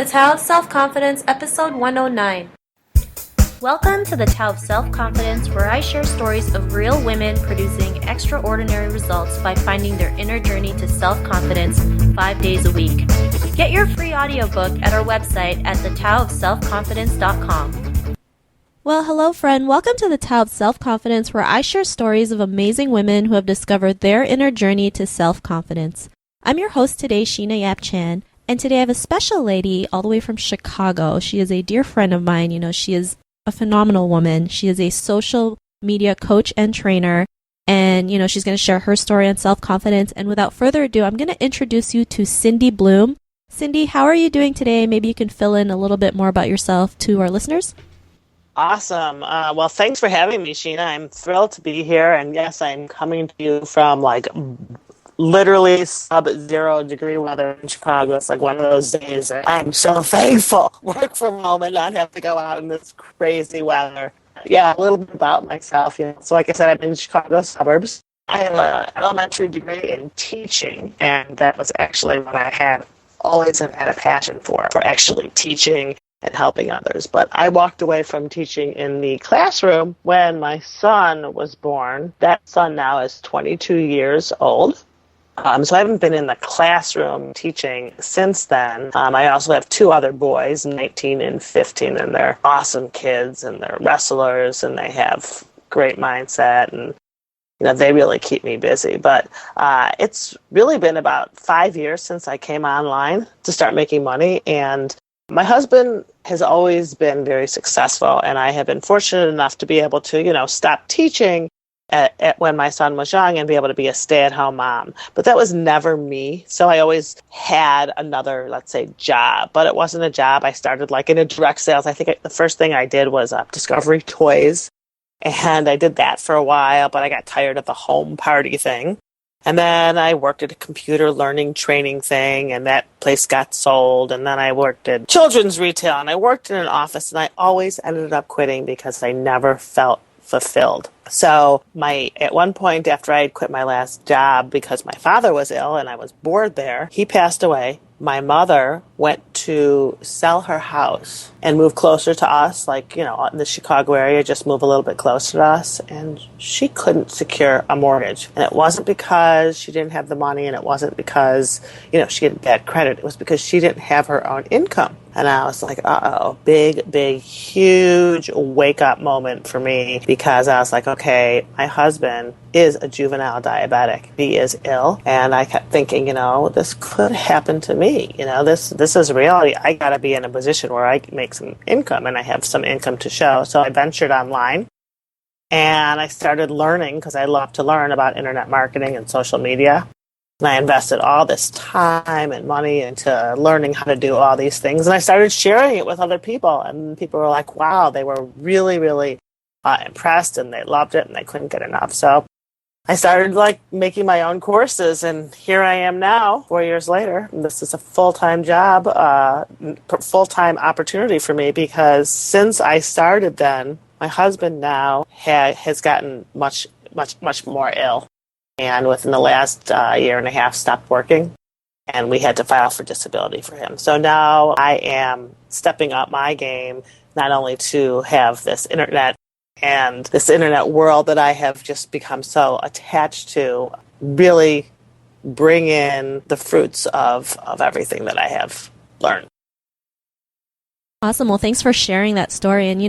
The Tao of Self-Confidence, Episode 109. Welcome to the Tao of Self-Confidence, where I share stories of real women producing extraordinary results by finding their inner journey to self-confidence 5 days a week. Get your free audiobook at our website at thetaoofselfconfidence.com. Well, hello friend. Welcome to the Tao of Self-Confidence, where I share stories of amazing women who have discovered their inner journey to self-confidence. I'm your host today, Sheena Yap Chan. And today I have a special lady all the way from Chicago. She is a dear friend of mine. You know, she is a phenomenal woman. She is a social media coach and trainer. And, you know, she's going to share her story on self-confidence. And without further ado, I'm going to introduce you to Cindy Bloom. Cindy, how are you doing today? Maybe you can fill in a little bit more about yourself to our listeners. Awesome. Well, thanks for having me, Sheena. I'm thrilled to be here. And yes, I'm coming to you from literally sub-zero degree weather in Chicago. It's like one of those days that I'm so thankful. Work from home and not have to go out in this crazy weather. Yeah, a little bit about myself. So like I said, I'm in Chicago suburbs. I have an elementary degree in teaching, and that was actually what I had always had a passion for actually teaching and helping others. But I walked away from teaching in the classroom when my son was born. That son now is 22 years old. So I haven't been in the classroom teaching since then. I also have two other boys, 19 and 15, and they're awesome kids, and they're wrestlers, and they have great mindset, and they really keep me busy. But it's really been about 5 years since I came online to start making money, and my husband has always been very successful, and I have been fortunate enough to be able to, stop teaching at when my son was young and be able to be a stay-at-home mom. But that was never me. So I always had another, let's say, job. But it wasn't a job. I started in a direct sales. I think the first thing I did was Discovery Toys. And I did that for a while, but I got tired of the home party thing. And then I worked at a computer learning training thing, and that place got sold. And then I worked at children's retail, and I worked in an office, and I always ended up quitting because I never felt fulfilled. So at one point after I had quit my last job because my father was ill and I was bored there, he passed away. My mother went to sell her house and move closer to us, in the Chicago area, just move a little bit closer to us. And she couldn't secure a mortgage. And it wasn't because she didn't have the money, and it wasn't because, she had bad credit. It was because she didn't have her own income. And I was like, uh-oh, big, huge wake-up moment for me, because I was like, okay, my husband is a juvenile diabetic. He is ill. And I kept thinking, this could happen to me. This is reality. I got to be in a position where I can make some income, and I have some income to show. So I ventured online, and I started learning, because I love to learn about internet marketing and social media. And I invested all this time and money into learning how to do all these things. And I started sharing it with other people. And people were like, wow, they were really, really impressed, and they loved it, and they couldn't get enough. So I started making my own courses, and here I am now, 4 years later. And this is a full-time job, full-time opportunity for me, because since I started then, my husband now has gotten much more ill. And within the last year and a half, stopped working, and we had to file for disability for him. So now I am stepping up my game, not only to have this internet and this internet world that I have just become so attached to, really bring in the fruits of everything that I have learned. Awesome. Well, thanks for sharing that story. And,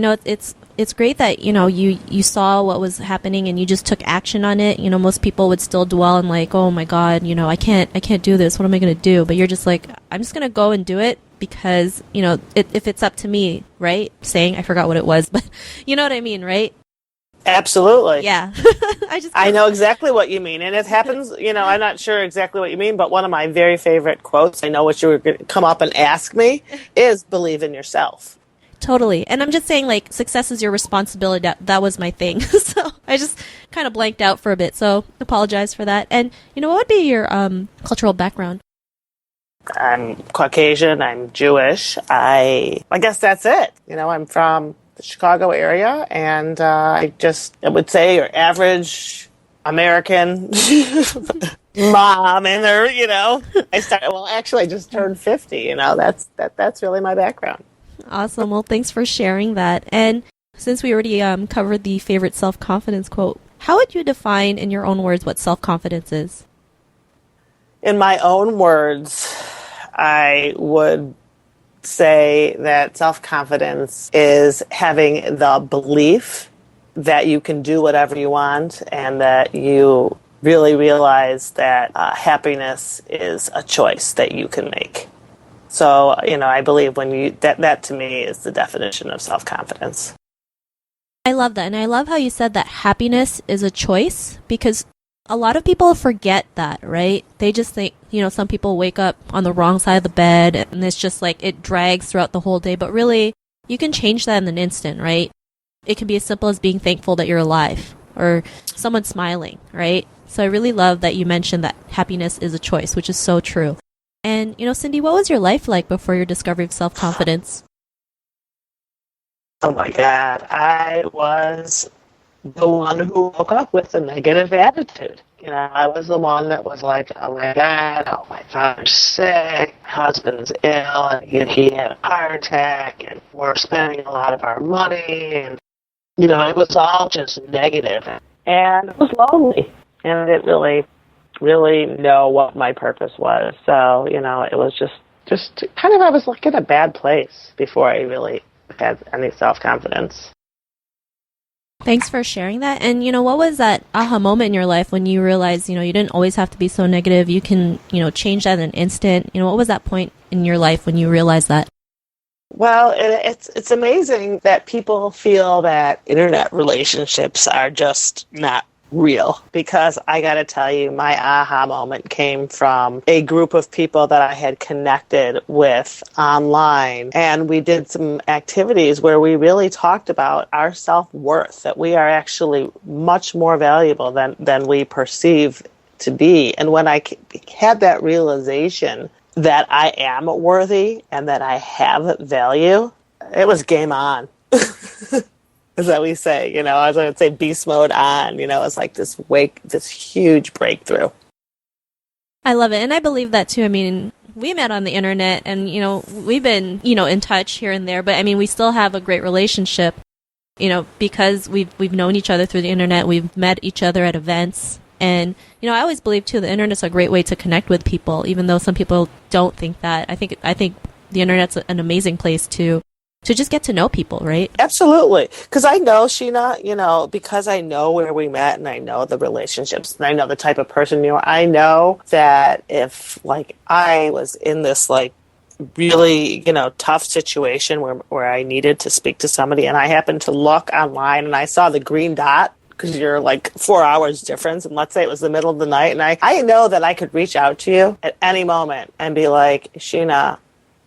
it's great that, you saw what was happening and you just took action on it. Most people would still dwell on oh my God, I can't do this. What am I going to do? But you're just I'm just going to go and do it because, if it's up to me, right? I forgot what it was, but you know what I mean, right? Absolutely. Yeah. I know exactly what you mean. And it happens, I'm not sure exactly what you mean, but one of my very favorite quotes, I know what you were going to come up and ask me, is believe in yourself. Totally. And I'm just saying, success is your responsibility. That was my thing. So I just kind of blanked out for a bit. So apologize for that. And, what would be your cultural background? I'm Caucasian. I'm Jewish. I guess that's it. I'm from the Chicago area, and I would say your average American mom and her, I just turned 50, that's really my background. Awesome. Well, thanks for sharing that. And since we already covered the favorite self-confidence quote, how would you define in your own words what self-confidence is? In my own words, I would say that self-confidence is having the belief that you can do whatever you want and that you really realize that happiness is a choice that you can make. So, I believe that to me is the definition of self-confidence. I love that. And I love how you said that happiness is a choice because a lot of people forget that, right? They just think, some people wake up on the wrong side of the bed and it's just like it drags throughout the whole day. But really, you can change that in an instant, right? It can be as simple as being thankful that you're alive or someone smiling, right? So I really love that you mentioned that happiness is a choice, which is so true. And, Cindy, what was your life like before your discovery of self-confidence? Oh my God, I was the one who woke up with a negative attitude. I was the one that was like, oh my God, oh, my father's sick, my husband's ill, and he had a heart attack, and we're spending a lot of our money, and, it was all just negative. And it was lonely, and I didn't really know what my purpose was. So, it was just kind of, I was like in a bad place before I really had any self-confidence. Thanks for sharing that. And, what was that aha moment in your life when you realized, you didn't always have to be so negative. You can, change that in an instant. What was that point in your life when you realized that? Well, it's amazing that people feel that internet relationships are just not real, because I got to tell you, my aha moment came from a group of people that I had connected with online, and we did some activities where we really talked about our self-worth, that we are actually much more valuable than we perceive to be. And when I had that realization that I am worthy and that I have value, it was game on. As that we say, as I would say, beast mode on, it's like this huge breakthrough. I love it. And I believe that too. I mean, we met on the internet and, we've been, in touch here and there, but we still have a great relationship, because we've known each other through the internet. We've met each other at events. And, I always believe too, the internet's a great way to connect with people, even though some people don't think that. I think the internet's an amazing place to just get to know people, right? Absolutely. Because I know, Sheena, because I know where we met and I know the relationships and I know the type of person you are, I know that if, I was in this, really, tough situation where I needed to speak to somebody and I happened to look online and I saw the green dot, because you're 4 hours difference, and let's say it was the middle of the night, and I know that I could reach out to you at any moment and be like, Sheena,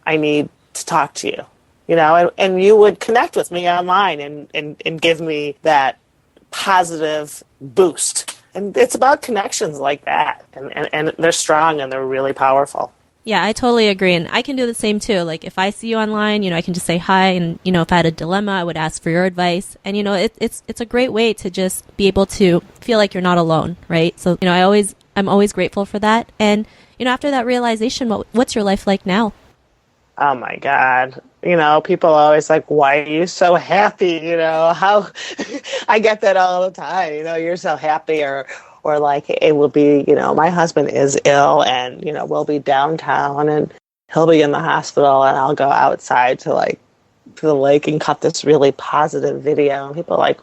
I need to talk to you. And you would connect with me online and give me that positive boost. And it's about connections like that. And they're strong and they're really powerful. Yeah, I totally agree. And I can do the same too. If I see you online, I can just say hi. And, if I had a dilemma, I would ask for your advice. And, it's a great way to just be able to feel like you're not alone, right? So, I'm always grateful for that. And, after that realization, what's your life like now? Oh my God. People are always like, why are you so happy? How I get that all the time. You're so happy, or it will be, my husband is ill and, we'll be downtown and he'll be in the hospital and I'll go outside to the lake and cut this really positive video. And people are like,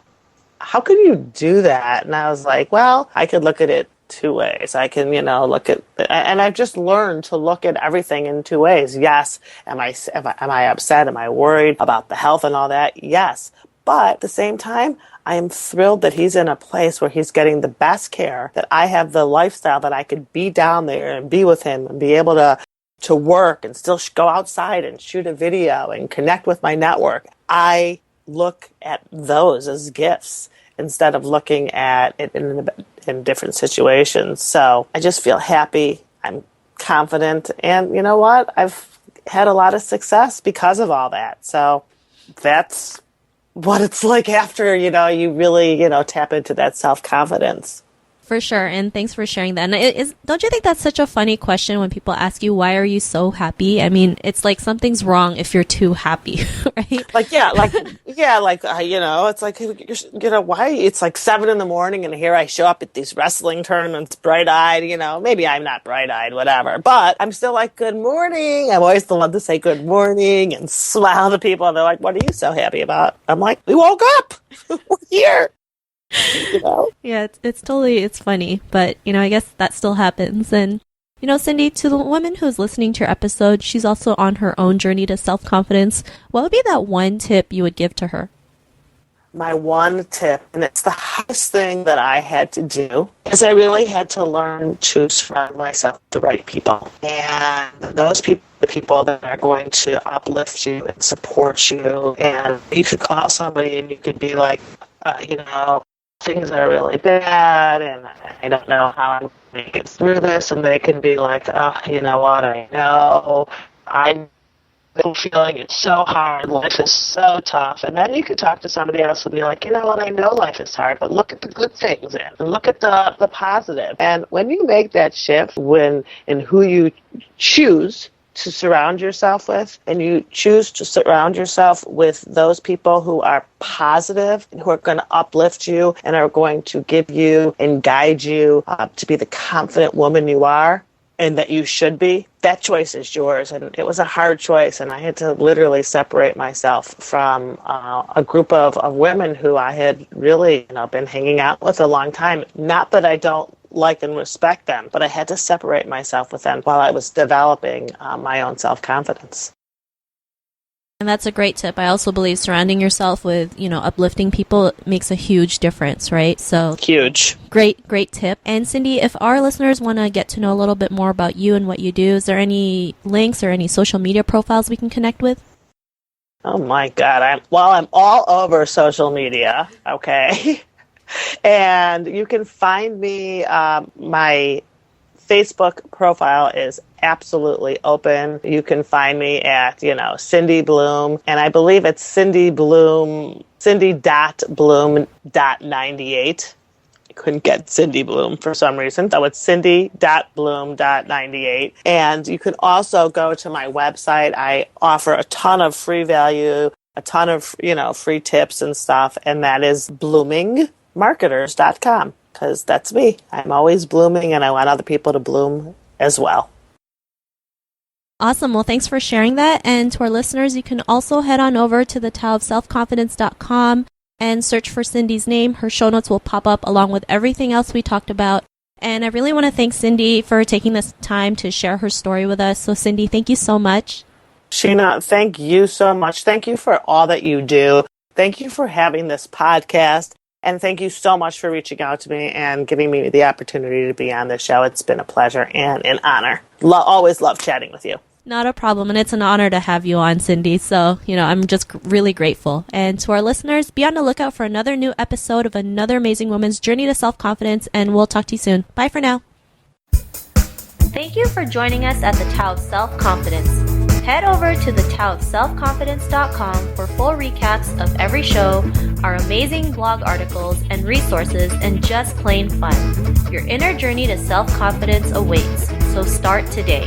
how could you do that? And I was like, well, I could look at it two ways. I can, look at, and I've just learned to look at everything in two ways. Yes. Am I upset? Am I worried about the health and all that? Yes. But at the same time, I am thrilled that he's in a place where he's getting the best care, that I have the lifestyle that I could be down there and be with him and be able to work and still go outside and shoot a video and connect with my network. I look at those as gifts instead of looking at it in different situations. So I just feel happy. I'm confident. And you know what? I've had a lot of success because of all that. So that's what it's like after, you really, tap into that self-confidence. For sure. And thanks for sharing that. And don't you think that's such a funny question when people ask you, why are you so happy? I mean, it's like something's wrong if you're too happy, right? Like, it's like, why? It's like 7 a.m. and here I show up at these wrestling tournaments bright-eyed, maybe I'm not bright-eyed, whatever, but I'm still like, good morning. I'm always the one to say good morning and smile to people. And they're like, what are you so happy about? I'm like, we woke up. We're here. Yeah, it's funny, but I guess that still happens. And Cindy, to the woman who's listening to your episode, she's also on her own journey to self-confidence. What would be that one tip you would give to her? My one tip, and it's the hardest thing that I had to do, is I really had to learn to surround myself with the right people. And those people, the people that are going to uplift you and support you. And you could call somebody and you could be like, things are really bad and I don't know how I'm going to make it through this. And they can be like, oh, you know what, I know. I'm feeling it's so hard. Life is so tough. And then you could talk to somebody else and be like, you know what, I know life is hard, but look at the good things and look at the positive. And when you make that shift in who you choose to surround yourself with, and you choose to surround yourself with those people who are positive and who are going to uplift you and are going to give you and guide you to be the confident woman you are and that you should be, that choice is yours. And it was a hard choice, and I had to literally separate myself from a group of women who I had really been hanging out with a long time. Not that I don't like and respect them, but I had to separate myself with them while I was developing my own self-confidence. And that's a great tip. I also believe surrounding yourself with, uplifting people makes a huge difference, right? So huge. Great tip. And Cindy, if our listeners want to get to know a little bit more about you and what you do, is there any links or any social media profiles we can connect with? Oh my God. I'm all over social media. Okay. And you can find me, my Facebook profile is absolutely open. You can find me at, Cindy Bloom, and I believe it's Cindy.Bloom.98. I couldn't get Cindy Bloom for some reason, so it's Cindy.Bloom.98. And you can also go to my website. I offer a ton of free value, a ton of, free tips and stuff, and that is bloomingmarketers.com. Because that's me. I'm always blooming, and I want other people to bloom as well. Awesome. Well, thanks for sharing that. And to our listeners, you can also head on over to the taoofselfconfidence.com and search for Cindy's name. Her show notes will pop up along with everything else we talked about. And I really want to thank Cindy for taking this time to share her story with us. So, Cindy, thank you so much. Sheena, thank you so much. Thank you for all that you do. Thank you for having this podcast. And thank you so much for reaching out to me and giving me the opportunity to be on this show. It's been a pleasure and an honor. Always love chatting with you. Not a problem. And it's an honor to have you on, Cindy. So, I'm just really grateful. And to our listeners, be on the lookout for another new episode of another amazing woman's journey to self-confidence. And we'll talk to you soon. Bye for now. Thank you for joining us at the Tao of Self-Confidence. Head over to thetaoofselfconfidence.com for full recaps of every show, our amazing blog articles and resources, and just plain fun. Your inner journey to self-confidence awaits, so start today.